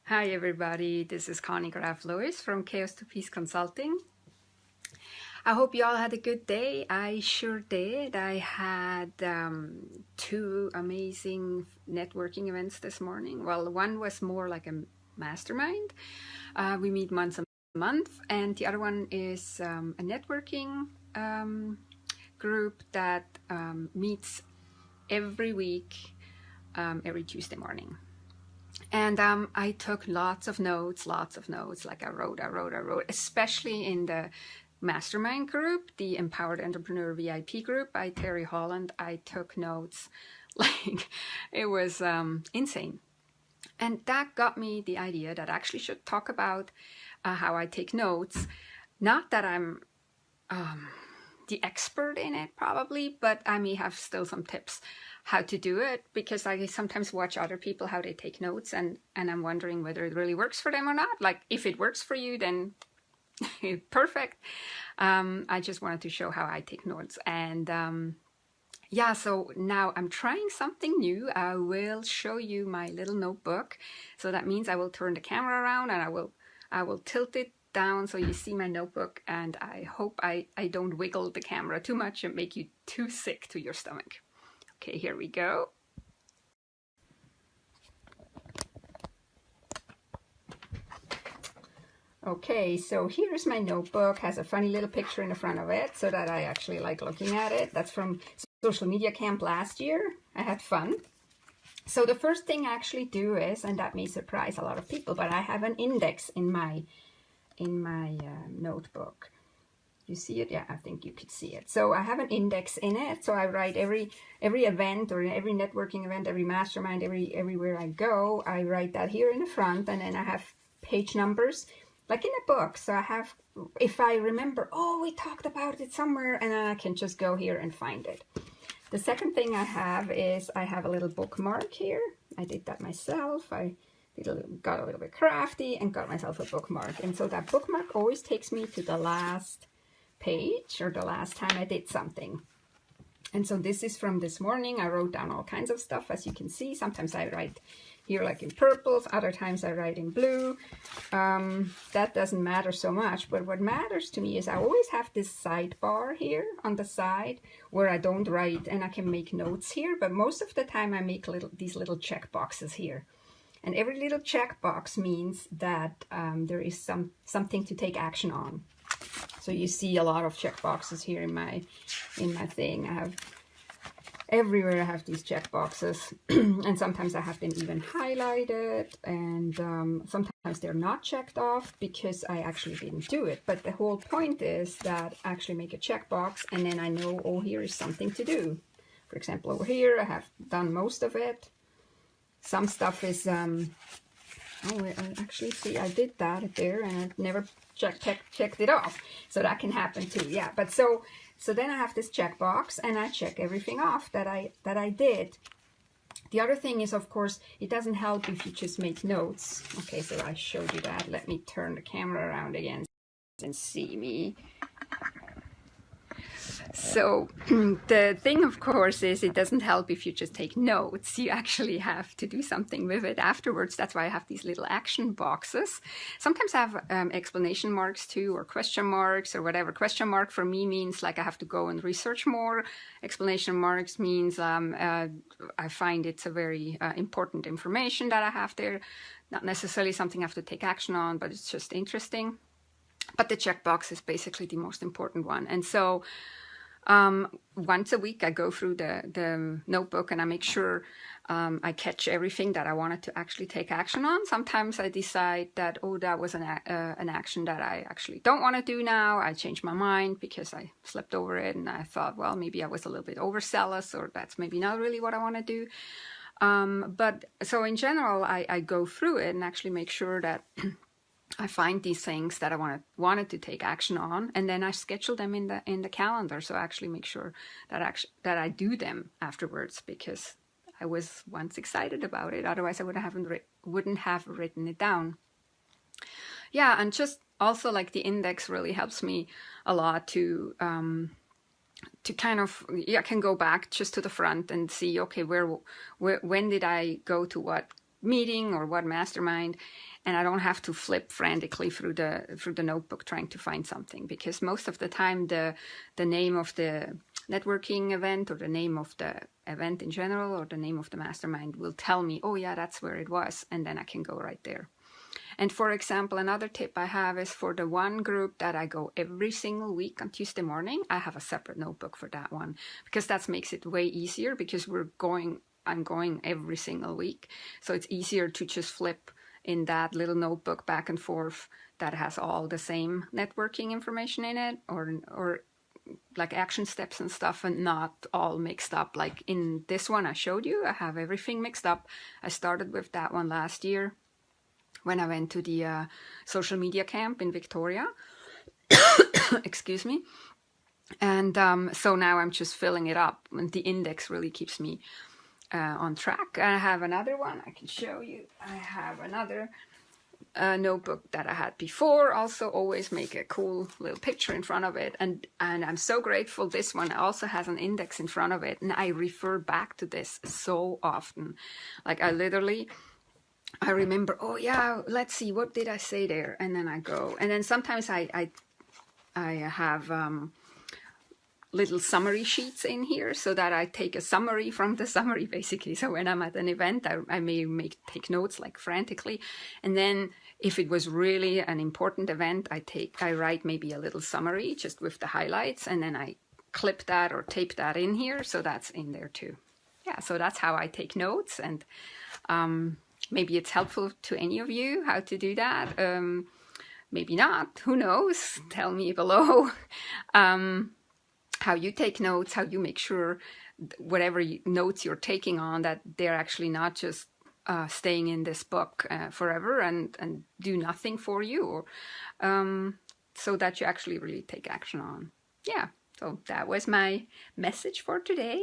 Hi everybody, this is Connie Graf Lewis from Chaos to Peace Consulting. I hope you all had a good day. I sure did. I had two amazing networking events this morning. Well, one was more like a mastermind. We meet once a month, and the other one is a networking group that meets every week, every Tuesday morning. And I took lots of notes, like I wrote, especially in the mastermind group, the Empowered Entrepreneur VIP group by Terry Holland. I took notes like it was insane. And that got me the idea that I actually should talk about how I take notes. Not that I'm the expert in it probably, but I may have still some tips how to do it, because I sometimes watch other people how they take notes, and I'm wondering whether it really works for them or not. Like, if it works for you, then perfect. I just wanted to show how I take notes. And yeah, so now I'm trying something new. I will show you my little notebook. So that means I will turn the camera around and I will tilt it down so you see my notebook, and I hope I don't wiggle the camera too much and make you too sick to your stomach. Okay, here we go. Okay, so here's my notebook. Has a funny little picture in the front of it so that I actually like looking at it. That's from social media camp last year. I had fun. So the first thing I actually do is, and that may surprise a lot of people, but I have an index in my notebook. You see it? Yeah, I think you could see it. So I have an index in it. So I write every event, or every networking event, every mastermind, everywhere I go, I write that here in the front, and then I have page numbers like in a book. So I have, if I remember, oh, we talked about it somewhere, and then I can just go here and find it. The second thing I have is I have a little bookmark here. I did that myself. I got a little bit crafty and got myself a bookmark. And so that bookmark always takes me to the last page, or the last time I did something. And so this is from this morning. I wrote down all kinds of stuff, as you can see. Sometimes I write here like in purples, other times I write in blue. That doesn't matter so much, but what matters to me is I always have this sidebar here on the side where I don't write, and I can make notes here, but most of the time I make these little check boxes here. And every little check box means that there is something to take action on. So you see a lot of check boxes here in my thing. I have everywhere I have these check boxes, and sometimes I have them even highlighted, and sometimes they're not checked off because I actually didn't do it. But the whole point is that I actually make a check box, and then I know, oh, here is something to do. For example, over here I have done most of it. Some stuff is oh, I actually see I did that there, and I never checked it off. So that can happen too. Yeah, but so then I have this checkbox, and I check everything off that I did. The other thing is, of course, it doesn't help if you just make notes. Okay, so I showed you that. Let me turn the camera around again and see me. So the thing, of course, is it doesn't help if you just take notes. You actually have to do something with it afterwards. That's why I have these little action boxes. Sometimes I have explanation marks too, or question marks, or whatever. Question mark for me means like I have to go and research more. Explanation marks means I find it's a very important information that I have there. Not necessarily something I have to take action on, but it's just interesting. But the checkbox is basically the most important one. And so once a week I go through the notebook, and I make sure I catch everything that I wanted to actually take action on. Sometimes I decide that, oh, that was an action that I actually don't want to do now. I change my mind because I slept over it, and I thought, well, maybe I was a little bit overzealous, or that's maybe not really what I want to do. But so in general, I go through it and actually make sure that I find these things that I wanted to take action on, and then I schedule them in the calendar. So I actually make sure that I do them afterwards, because I was once excited about it. Otherwise, I wouldn't have written it down. Yeah, and just also like the index really helps me a lot to kind of, I can go back just to the front and see, okay, when did I go to what meeting or what mastermind, and I don't have to flip frantically through the notebook trying to find something, because most of the time the name of the networking event or the name of the event in general or the name of the mastermind will tell me, oh yeah, that's where it was, and then I can go right there. And for example, another tip I have is for the one group that I go every single week on Tuesday morning, I have a separate notebook for that one, because that makes it way easier, because I'm going every single week. So it's easier to just flip in that little notebook back and forth that has all the same networking information in it, or like action steps and stuff, and not all mixed up. Like in this one I showed you, I have everything mixed up. I started with that one last year when I went to the social media camp in Victoria. Excuse me. And so now I'm just filling it up, and the index really keeps me on track. I have another one I can show you. I have another notebook that I had before. Also always make a cool little picture in front of it, and I'm so grateful this one also has an index in front of it, and I refer back to this so often. Like I remember, oh yeah, let's see, what did I say there, and then I go, and then sometimes I have little summary sheets in here, so that I take a summary from the summary, basically. So when I'm at an event, I may take notes like frantically, and then if it was really an important event, I write maybe a little summary just with the highlights, and then I clip that or tape that in here, so that's in there too. Yeah, so that's how I take notes, and maybe it's helpful to any of you how to do that. Maybe not, who knows? Tell me below. How you take notes, how you make sure whatever notes you're taking on, that they're actually not just staying in this book forever and do nothing for you, or so that you actually really take action on. Yeah, so that was my message for today.